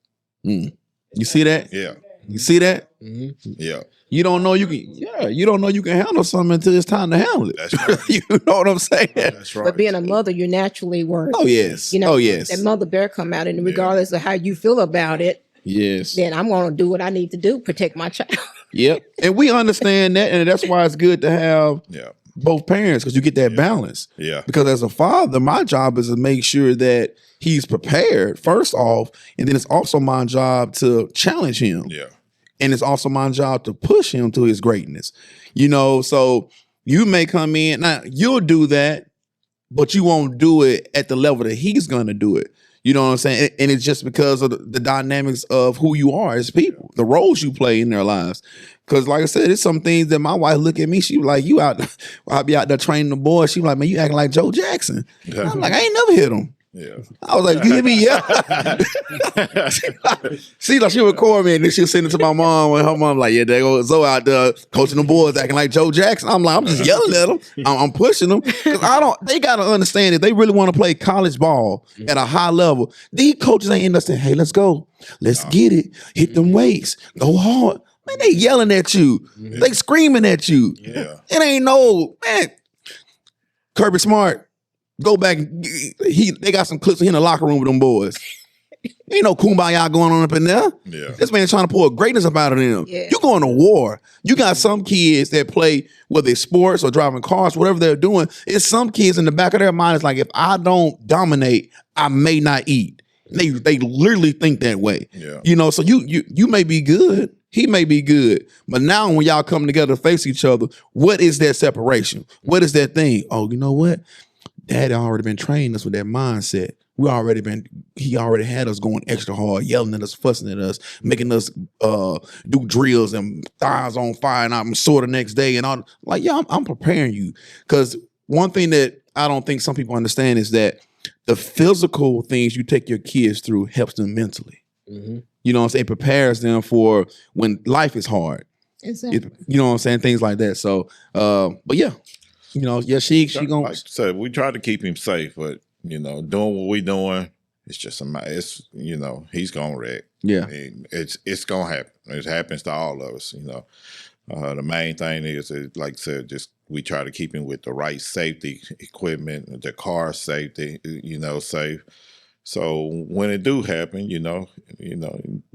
You see that? Yeah. You see that? Yeah. You don't know you can handle something until it's time to handle it. That's right. You know what I'm saying? That's right. But being a mother, you're naturally worried. Oh yes. You know, yes. that mother bear come out, and regardless of how you feel about it, Yes. then I'm going to do what I need to do, protect my child. Yep. And we understand that, and that's why it's good to have both parents because you get that balance. Yeah. Because as a father, my job is to make sure that he's prepared first off, and then it's also my job to challenge him. Yeah. And it's also my job to push him to his greatness. You know, so you may come in, now you'll do that, but you won't do it at the level that he's going to do it. You know what I'm saying? And it's just because of the dynamics of who you are as people, the roles you play in their lives. Because like I said, it's some things that my wife look at me, she be like, you out, I'll be out there training the boys. She be like, man, you acting like Joe Jackson. I'm like, I ain't never hit him. Yeah. I was like, you hear me? Yeah. She record me and then she'll send it to my mom and her mom like, yeah, there goes Zoe out there coaching the boys acting like Joe Jackson. I'm like, I'm just yelling at them. I'm pushing them. Because they got to understand if they really want to play college ball at a high level, these coaches ain't in there saying, hey, let's go. Let's get it. Hit them weights. Go hard. Man, they yelling at you. They screaming at you. Yeah. It ain't man. Kirby Smart. Go back. They got some clips of him in the locker room with them boys. Ain't no kumbaya going on up in there. Yeah. This man trying to pull greatness up out of them. Yeah. You going to war. You got some kids that play, whether it's sports or driving cars, whatever they're doing. It's some kids in the back of their mind. It's like, if I don't dominate, I may not eat. They literally think that way. Yeah. You know, so you may be good. He may be good. But now when y'all come together to face each other, what is that separation? What is that thing? Oh, you know what? Dad already been training us with that mindset. He already had us going extra hard, yelling at us, fussing at us, making us do drills and thighs on fire and I'm sore the next day and all. Like, yeah, I'm preparing you. Because one thing that I don't think some people understand is that the physical things you take your kids through helps them mentally. Mm-hmm. You know what I'm saying? It prepares them for when life is hard. Exactly. You know what I'm saying? Things like that. So, but yeah. You know, yeah, she gonna. Like I said, we try to keep him safe, but you know, doing what we doing, it's just you know, he's gonna wreck. Yeah, I mean, it's gonna happen. It happens to all of us. You know, the main thing is, like I said, just we try to keep him with the right safety equipment, the car safety, you know, safe. So when it do happen, you know,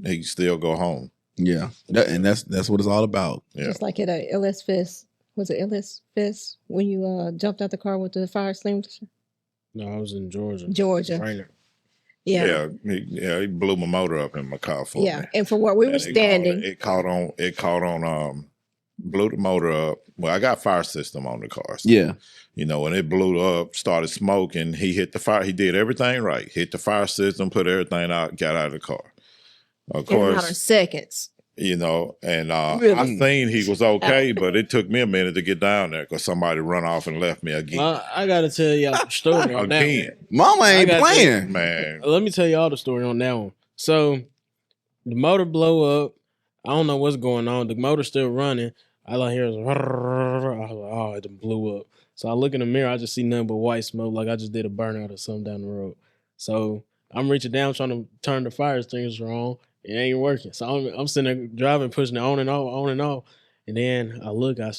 he still go home. Yeah, and that's what it's all about. Yeah. Just like at a LS Fest. Was it LS Fest when you jumped out the car with the fire extinguisher? No, I was in Georgia. Georgia. Yeah. He blew my motor up in my car for me. And from where we were standing, it caught on. Blew the motor up. Well, I got fire system on the car. So, yeah. You know, when it blew up, started smoking, he hit the fire. He did everything right. Hit the fire system, put everything out, got out of the car. Of in a course, matter of seconds. you know, and Really? I seen he was okay, but it took me a minute to get down there because somebody run off and left me again. I got to tell y'all the story on that Again. one. Mama ain't playing. Man. Let me tell y'all the story on that one. So the motor blow up. I don't know what's going on. The motor's still running. All I hear is, I was like, oh, it blew up. So I look in the mirror. I just see nothing but white smoke, like I just did a burnout or something down the road. So I'm reaching down trying to turn the fire extinguisher on. It ain't working. So I'm sitting there driving, pushing it on and off. And then I look, I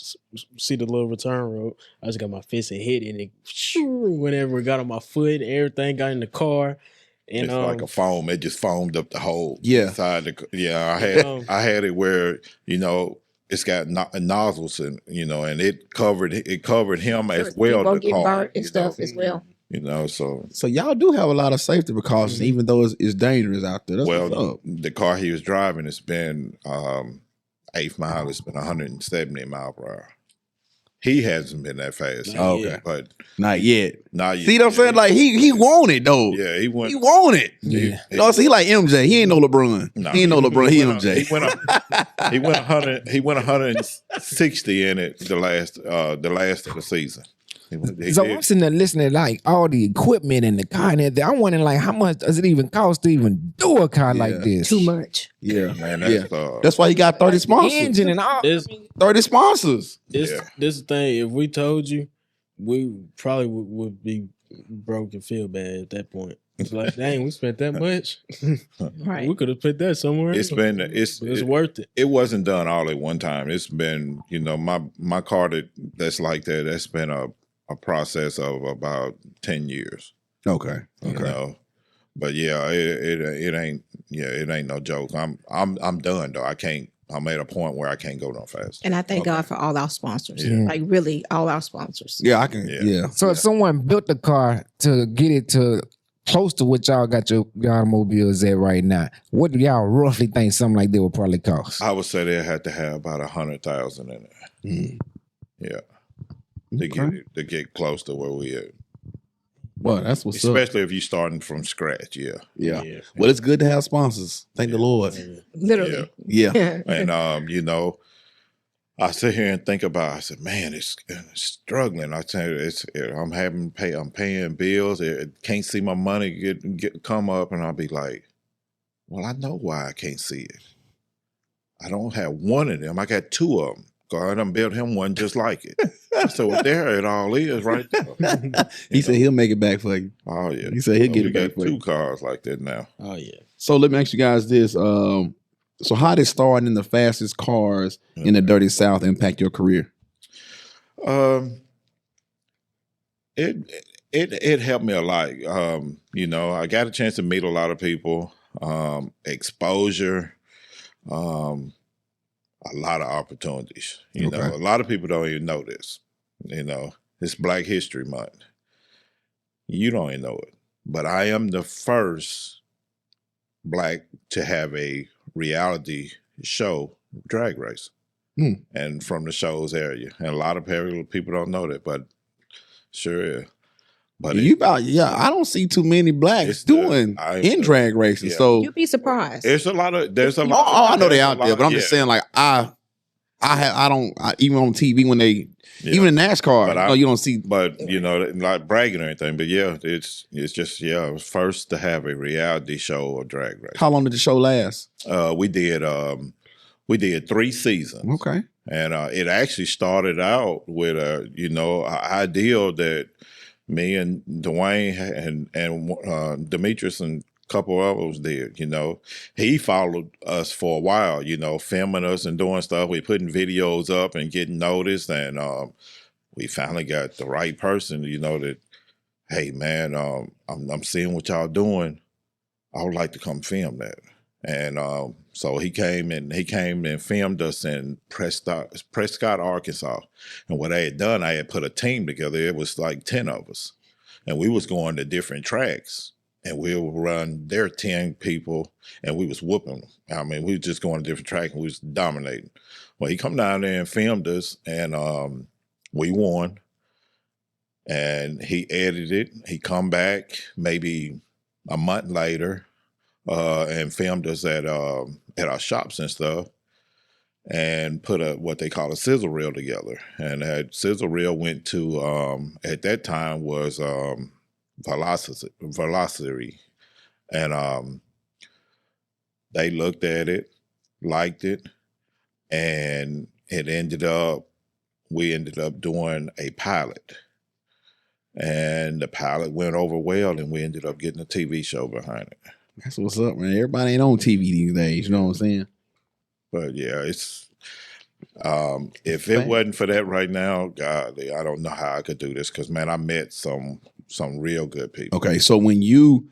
see the little return road. I just got my fist and hit it, and it whenever it got on my foot, everything got in the car. And it's like a foam. It just foamed up the whole side. I had it where it's got nozzles and and it covered him as well. Don't get burnt and stuff as well. So y'all do have a lot of safety precautions, even though it's dangerous out there. That's what's up. The car he was driving, it's been 8th mile. It's been 170 mile per hour. He hasn't been that fast. But not yet. Not yet. See what I'm saying? Like he want it though. Yeah, he want it. Yeah. So he like MJ. He ain't no LeBron. No, he ain't no LeBron. He MJ. He went 100. He went 160 in it the last of the season. So I'm sitting there listening, like all the equipment and the car and everything. I'm wondering, like, how much does it even cost to even do a car like this? Too much. Yeah, man. That's why he got 30 sponsors. Engine and all. 30 sponsors. This is the thing. If we told you, we probably would be broke and feel bad at that point. It's like, dang, we spent that much. Right. We could have put that somewhere. It's worth it. It wasn't done all at one time. It's been, my car that's like that. That's been a process of about 10 years. Okay. But it ain't no joke. I'm done though. I'm at a point where I can't go no faster. And I thank God for all our sponsors. Yeah. Like really all our sponsors. Yeah, I can. Yeah. So if someone built the car to get it to close to what y'all got your automobiles at right now, what do y'all roughly think something like that would probably cost? I would say they had to have about 100,000 in it. Yeah. To get close to where we at. Well, that's what's up. Especially if you're starting from scratch, yeah. Well, it's good to have sponsors. Thank the Lord. Literally. Yeah. And I sit here and think about. I said, man, it's struggling. I tell you, I'm paying bills. Can't see my money come up, and I'll be like, well, I know why I can't see it. I don't have one of them. I got two of them. God, I done built him one just like it. So there it all is right there. He said he'll make it back for you. Oh, yeah. He said he'll get it back for you. We got 2 cars like that now. Oh, yeah. So let me ask you guys this. So how did starting in the fastest cars in the Dirty South impact your career? It helped me a lot. I got a chance to meet a lot of people, exposure, a lot of opportunities. A lot of people don't even know this. It's Black History Month. You don't even know it. But I am the first Black to have a reality show drag race. And from the show's area. And a lot of people don't know that, but sure is. But I don't see too many Blacks doing in drag racing. Yeah. So you'd be surprised. There's a lot. I know they out there, but I'm just saying, like I even on TV when they even in NASCAR, you don't see. But like bragging or anything. But yeah, it's just I was first to have a reality show or drag race. How long did the show last? We did 3 seasons. Okay, and it actually started out with an ideal that me and Dwayne and Demetrius and a couple of others did. He followed us for a while, filming us and doing stuff. We putting videos up and getting noticed, and we finally got the right person. That, hey man, I'm seeing what y'all doing. I would like to come film that. And so he came and filmed us in Prescott, Arkansas. And what I had done, I had put a team together. It was like 10 of us. And we was going to different tracks. And we would run their 10 people, and we was whooping them. I mean, we was just going to different tracks, and we was dominating. Well, he come down there and filmed us, and we won. And he edited. He come back maybe a month later, and filmed us at our shops and stuff, and put what they call a sizzle reel together. And that sizzle reel went to at that time was Velocity, and they looked at it, liked it, and we ended up doing a pilot. And the pilot went over well, and we ended up getting a TV show behind it. That's what's up, man. Everybody ain't on TV these days, you know what I'm saying? But yeah, it's if it wasn't for that right now, God, I don't know how I could do this, because man, I met some real good people. Okay, so when you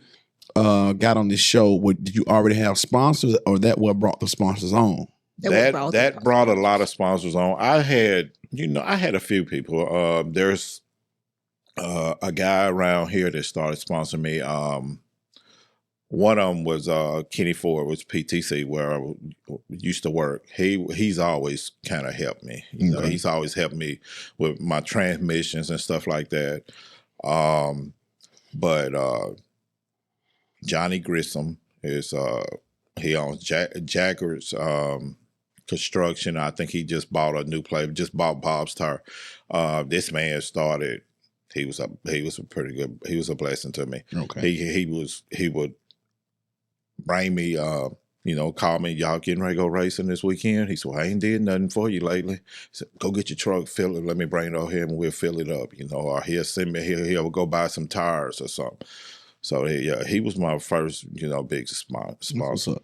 got on this show, did you already have sponsors, or that what brought the sponsors on? That brought a lot of sponsors on. I had a few people. There's a guy around here that started sponsoring me. One of them was Kenny Ford, was PTC, where I used to work. He's always kind of helped me. You know, he's always helped me with my transmissions and stuff like that. But Johnny Grissom is he owns Jaggers Construction. I think he just bought a new place. Just bought Bob's Tire. This man started. He was a pretty good. He was a blessing to me. Okay. He would bring me, call me, y'all getting ready to go racing this weekend? He said, well, I ain't did nothing for you lately. He said, go get your truck, fill it, let me bring it over here and we'll fill it up, or he'll send me, he'll go buy some tires or something. So he was my first, big sponsor.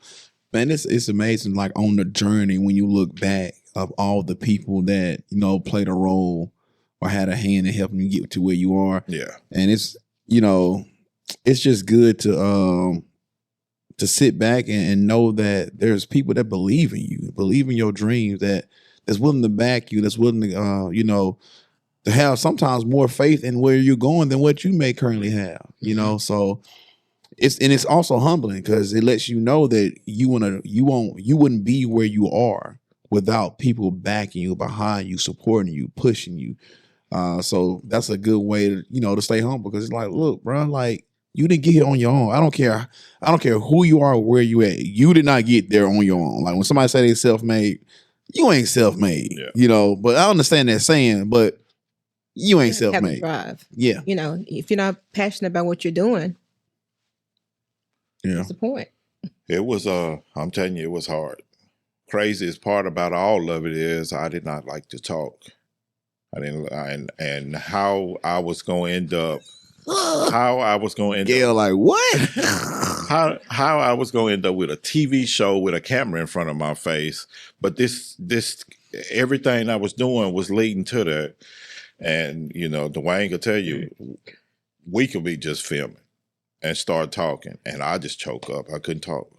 Man, it's amazing, like on the journey when you look back of all the people that, played a role or had a hand in helping you get to where you are. Yeah. And it's just good to sit back and know that there's people that believe in you, believe in your dreams, that's willing to back you, that's willing to, to have sometimes more faith in where you're going than what you may currently have, So it's also humbling because it lets you know that you wouldn't be where you are without people backing you, behind you, supporting you, pushing you. So that's a good way to, to stay humble, because it's like, look, bro, like, you didn't get here on your own. I don't care who you are or where you at. You did not get there on your own. Like when somebody say they self-made, you ain't self-made. Yeah. But I understand that saying, but you ain't self-made. Drive. Yeah. If you're not passionate about what you're doing, what's the point? It was I'm telling you, it was hard. Craziest part about all of it is I did not like to talk. And how I was going to end up. Gale, like, what? how I was going to end up with a TV show with a camera in front of my face, but this everything I was doing was leading to that. And Dwayne could tell you, we could be just filming and start talking, and I just choke up. I couldn't talk.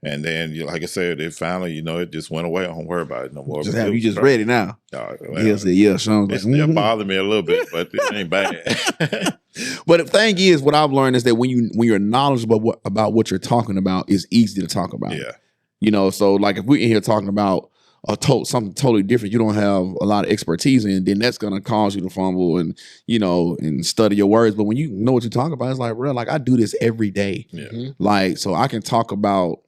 And then, like I said, it finally, it just went away. I don't worry about it no more. You just ready now. Gale said, yeah, Shon. It still bothered me a little bit, but it ain't bad. But the thing is, what I've learned is that when you're knowledgeable about what you're talking about, it's easy to talk about. Yeah. So like if we're in here talking about something totally different you don't have a lot of expertise in, then that's gonna cause you to fumble and and study your words. But when you know what you're talking about, it's like, real, like I do this every day. Yeah. Like, so I can talk about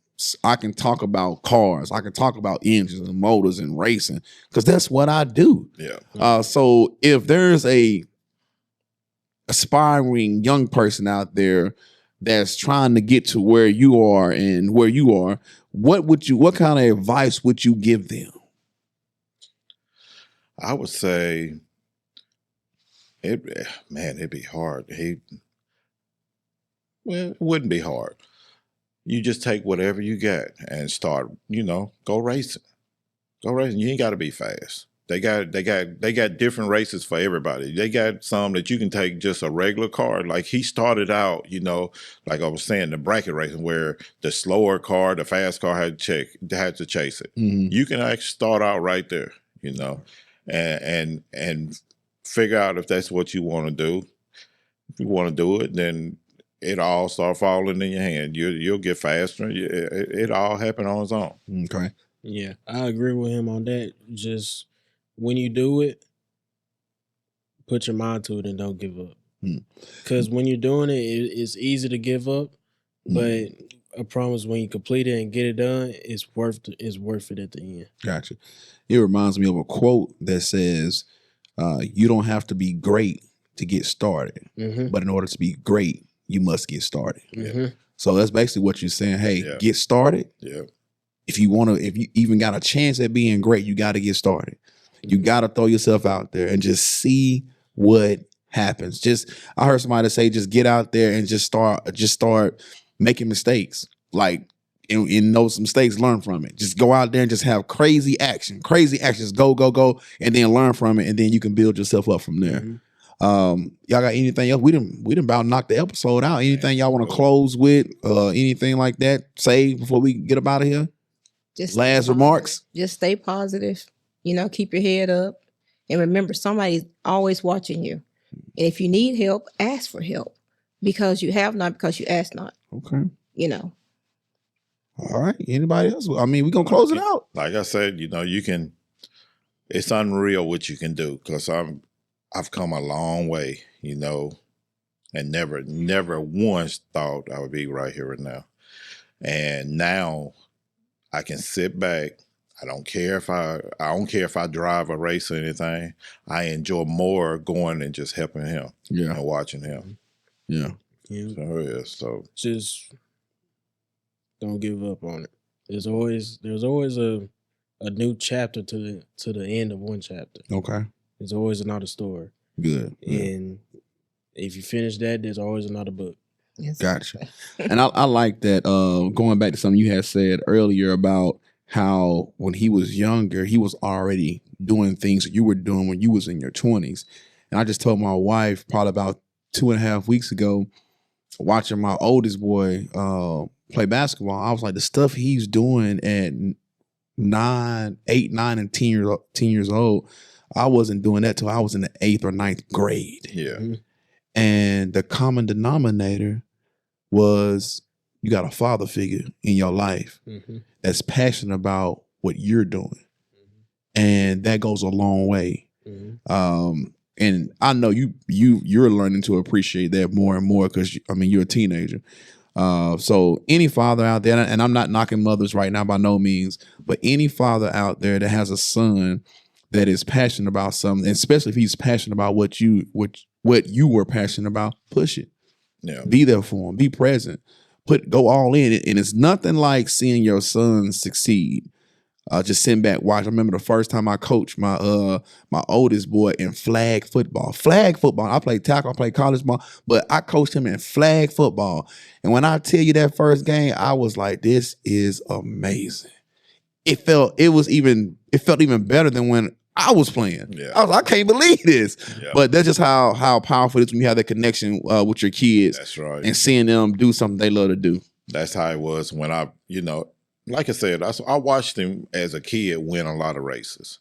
cars, I can talk about engines and motors and racing, because that's what I do. Yeah. So if there's a aspiring young person out there that's trying to get to where you are and where you are, what kind of advice would you give them? I would say it'd be hard. It wouldn't be hard. You just take whatever you got and start, go racing. Go racing. You ain't got to be fast. They got different races for everybody. They got some that you can take just a regular car. Like he started out, like I was saying, the bracket racing where the slower car, the fast car had to chase it. Mm-hmm. You can actually start out right there, and figure out if that's what you want to do. If you want to do it, then it all start falling in your hand. You'll get faster. It all happen on its own. Okay. Yeah, I agree with him on that. Just when you do it, put your mind to it and don't give up. Because when you're doing it, it's easy to give up, but I promise when you complete it and get it done, it's worth it at the end. Gotcha. It reminds me of a quote that says, you don't have to be great to get started, but in order to be great, you must get started. Mm-hmm. So that's basically what you're saying. Hey, get started. Yeah. If you even got a chance at being great, you got to get started. You got to throw yourself out there and just see what happens. I heard somebody say, just get out there and just start making mistakes. Like, and know some mistakes, learn from it. Just go out there and just have crazy actions, go, and then learn from it, and then you can build yourself up from there. Y'all got anything else? We didn't about knock the episode out. Anything y'all want to close with? Anything like that? Say before we get up out of here. Just Last remarks. Just stay positive. Keep your head up, and remember, somebody's always watching you. And if you need help, ask for help, because you have not, because you ask not. Okay. All right. Anybody else? I mean, we're gonna close it out. Like I said, you can. It's unreal what you can do, because I've come a long way, and never once thought I would be right here and now. And now I can sit back. I don't care if I drive a race or anything. I enjoy more going and just helping him and watching him. Yeah. So just don't give up on it. There's always a new chapter to the end of one chapter. Okay. There's always another story. Good. And if you finish that, there's always another book. Yes. Gotcha. And I like that. Going back to something you had said earlier about how when he was younger, he was already doing things that you were doing when you was in your 20s. And I just told my wife probably about 2.5 weeks ago, watching my oldest boy play basketball, I was like, the stuff he's doing at 8, 9, and 10 years old, I wasn't doing that till I was in the 8th or 9th grade. Yeah. Mm-hmm. And the common denominator was you got a father figure in your life that's passionate about what you're doing. And that goes a long way. And I know you're learning to appreciate that more and more, because you're a teenager. So any father out there, and I'm not knocking mothers right now by no means, but any father out there that has a son that is passionate about something, especially if he's passionate about what you were passionate about, push it. Yeah. Be there for him. Be present. Go all in. And it's nothing like seeing your son succeed. Just sitting back, watch. I remember the first time I coached my oldest boy in flag football. I played tackle, I played college ball, but I coached him in flag football. And when I tell you that first game, I was like, this is amazing. It felt even better than when I was playing. Yeah. I was like, I can't believe this. Yeah. But that's just how powerful it is when you have that connection with your kids. That's right. And seeing them do something they love to do. That's how it was when like I said, I watched him as a kid win a lot of races.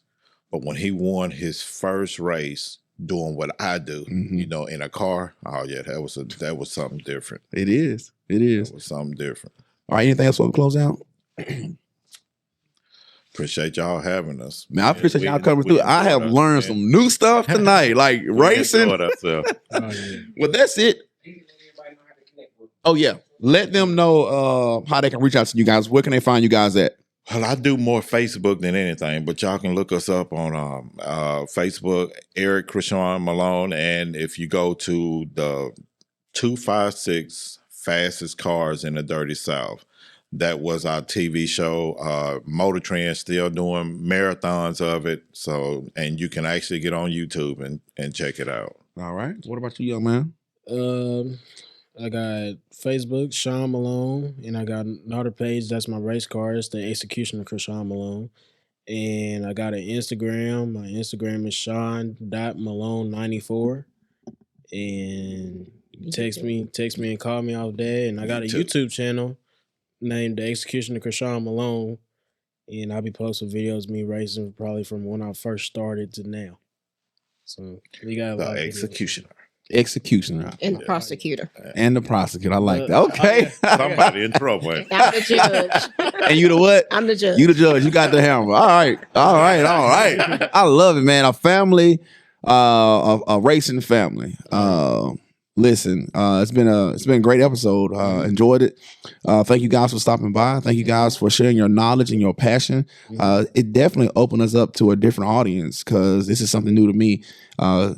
But when he won his first race doing what I do, in a car, oh yeah, that was something different. It is. It was something different. All right, anything else we close out? Appreciate y'all having us. Man, I appreciate y'all coming through. I have learned some new stuff tonight, like racing. Well, that's it. Oh, yeah. Let them know how they can reach out to you guys. Where can they find you guys at? Well, I do more Facebook than anything, but y'all can look us up on Facebook, Eric Shon Malone. And if you go to the 256 Fastest Cars in the Dirty South, that was our TV show. Motor Trend still doing marathons of it. So, and you can actually get on YouTube and check it out. All right. What about you, young man? I got Facebook, Shon Malone, and I got another page. That's my race car. It's the Executioner for Shon Malone. And I got an Instagram. My Instagram is Shon.Malone94. And text me and call me off there. And I got a YouTube channel named The Executioner for Shon Malone. And I'll be posting videos of me racing probably from when I first started to now. So we got a lot of Executioner. And the prosecutor. And the prosecutor. I like that. Okay. Somebody in trouble. I'm the judge. And you the what? I'm the judge. You the judge. You got the hammer. All right. I love it, man. A family, a racing family. Listen, it's been a great episode. Enjoyed it. Thank you guys for stopping by. Thank you guys for sharing your knowledge and your passion. It definitely opened us up to a different audience, because this is something new to me.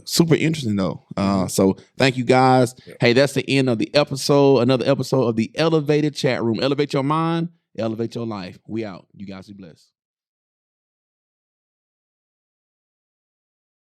Super interesting though. So thank you guys. Hey, that's the end of the episode. Another episode of the Elevated Chat Room. Elevate your mind, elevate your life. We out. You guys be blessed.